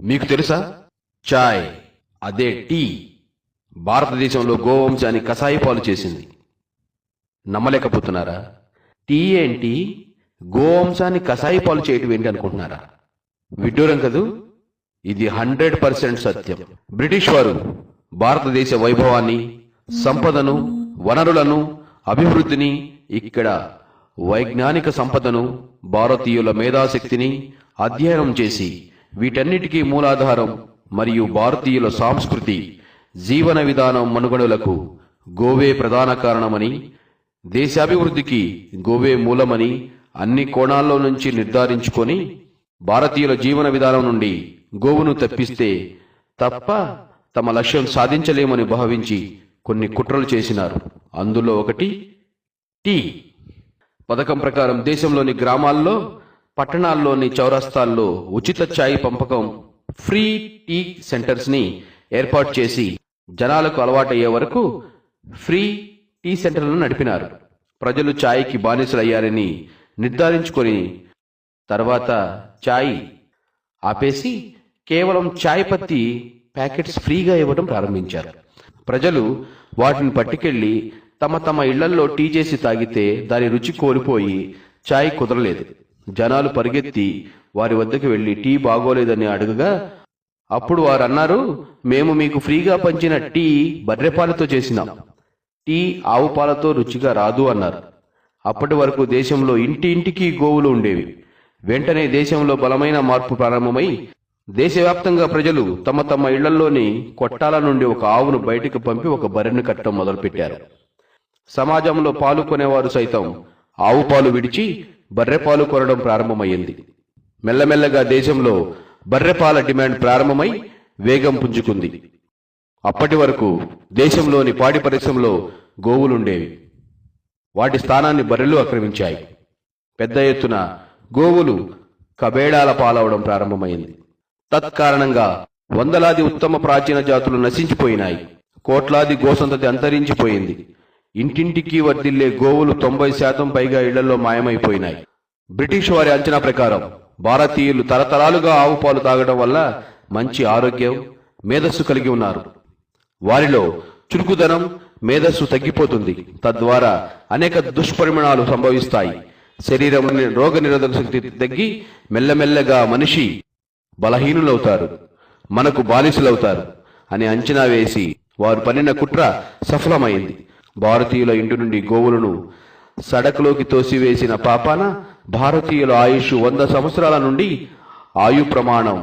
మీకు తెలుసా, చాయ్ అదే టీ భారతదేశంలో గోవంశాన్ని కసాయి పాలు చేసింది. నమ్మలేకపోతున్నారా? టీ ఏంటి, గోవంశాన్ని కసాయి పాలు చేయటం ఏంటి అనుకుంటున్నారా? విడ్డూరం కదూ. ఇది 100% సత్యం. బ్రిటిష్ వారు భారతదేశ వైభవాన్ని, సంపదను, వనరులను, అభివృద్ధిని, ఇక్కడ వైజ్ఞానిక సంపదను, భారతీయుల మేధాశక్తిని అధ్యయనం చేసి వీటన్నిటికీ మూలాధారం మరియు భారతీయుల సంస్కృతి, జీవన విధానం మనుగడలకు గోవే ప్రధాన కారణమని, దేశాభివృద్ధికి గోవే మూలమని అన్ని కోణాల్లో నుంచి నిర్ధారించుకొని భారతీయుల జీవన విధానం నుండి గోవును తప్పిస్తే తప్ప తమ లక్ష్యం సాధించలేమని భావించి కొన్ని కుట్రలు చేసినారు. అందులో ఒకటి టీ పథకం ప్రకారం దేశంలోని గ్రామాల్లో, పట్టణాల్లోని చౌరస్తాల్లో ఉచిత ఛాయ్ పంపకం, ఫ్రీ టీ సెంటర్స్ ని ఏర్పాటు చేసి జనాలకు అలవాటయ్యే వరకు ఫ్రీ టీ సెంటర్లను నడిపినారు. ప్రజలు ఛాయ్కి బానిసలయ్యారని నిర్ధారించుకొని తర్వాత ఛాయ్ ఆపేసి కేవలం ఛాయ్ పత్తి ప్యాకెట్స్ ఫ్రీగా ఇవ్వడం ప్రారంభించారు. ప్రజలు వాటిని పట్టుకెళ్లి తమ తమ ఇళ్లల్లో టీ చేసి తాగితే దాని రుచి కోల్పోయి ఛాయ్ కుదరలేదు. జనాలు పరిగెత్తి వారి వద్దకు వెళ్లి టీ బాగోలేదని అడుగగా అప్పుడు వారు అన్నారు, మేము మీకు ఫ్రీగా పంచిన టీ బర్రెపాలతో చేసినాం, టీ ఆవు పాలతో రుచిగా రాదు అన్నారు. అప్పటి వరకు దేశంలో ఇంటి ఇంటికి గోవులు ఉండేవి. వెంటనే దేశంలో బలమైన మార్పు ప్రారంభమై దేశవ్యాప్తంగా ప్రజలు తమ తమ ఇళ్లలోని కొట్టాల నుండి ఒక ఆవును బయటకు పంపి ఒక బర్రెను కట్టడం మొదలుపెట్టారు. సమాజంలో పాలు కొనేవారు సైతం ఆవు పాలు విడిచి బర్రెపాలు కొనడం ప్రారంభమైంది. మెల్లమెల్లగా దేశంలో బర్రెపాల డిమాండ్ ప్రారంభమై వేగం పుంజుకుంది. అప్పటి వరకు దేశంలోని పాడి పరిశ్రమలో గోవులుండేవి. వాటి స్థానాన్ని బర్రెలు ఆక్రమించాయి. పెద్ద ఎత్తున గోవులు కబేళాల పాలవడం ప్రారంభమైంది. తత్కారణంగా వందలాది ఉత్తమ ప్రాచీన జాతులు నశించిపోయినాయి. కోట్లాది గోసంతతి అంతరించిపోయింది. ఇంటింటికి వర్ధిల్లే గోవులు 90% పైగా ఇళ్లలో మాయమైపోయినాయి. బ్రిటిష్ వారి అంచనా ప్రకారం భారతీయులు తరతరాలుగా ఆవు పాలు తాగడం వల్ల మంచి ఆరోగ్యం, మేధస్సు కలిగి ఉన్నారు. వారిలో చురుకుదనం, మేధస్సు తగ్గిపోతుంది. తద్వారా అనేక దుష్పరిణామాలు సంభవిస్తాయి. శరీరం రోగ నిరోధక శక్తి తగ్గి మెల్లమెల్లగా మనిషి బలహీనులవుతారు, మనకు బానిసలవుతారు అని అంచనా వేసి వారు పన్నిన కుట్ర సఫలమైంది. భారతీయుల ఇంటి నుండి గోవులను సడకులోకి తోసివేసిన పాపాన భారతీయుల ఆయుష్ 100 సంవత్సరాల నుండి ఆయు ప్రమాణం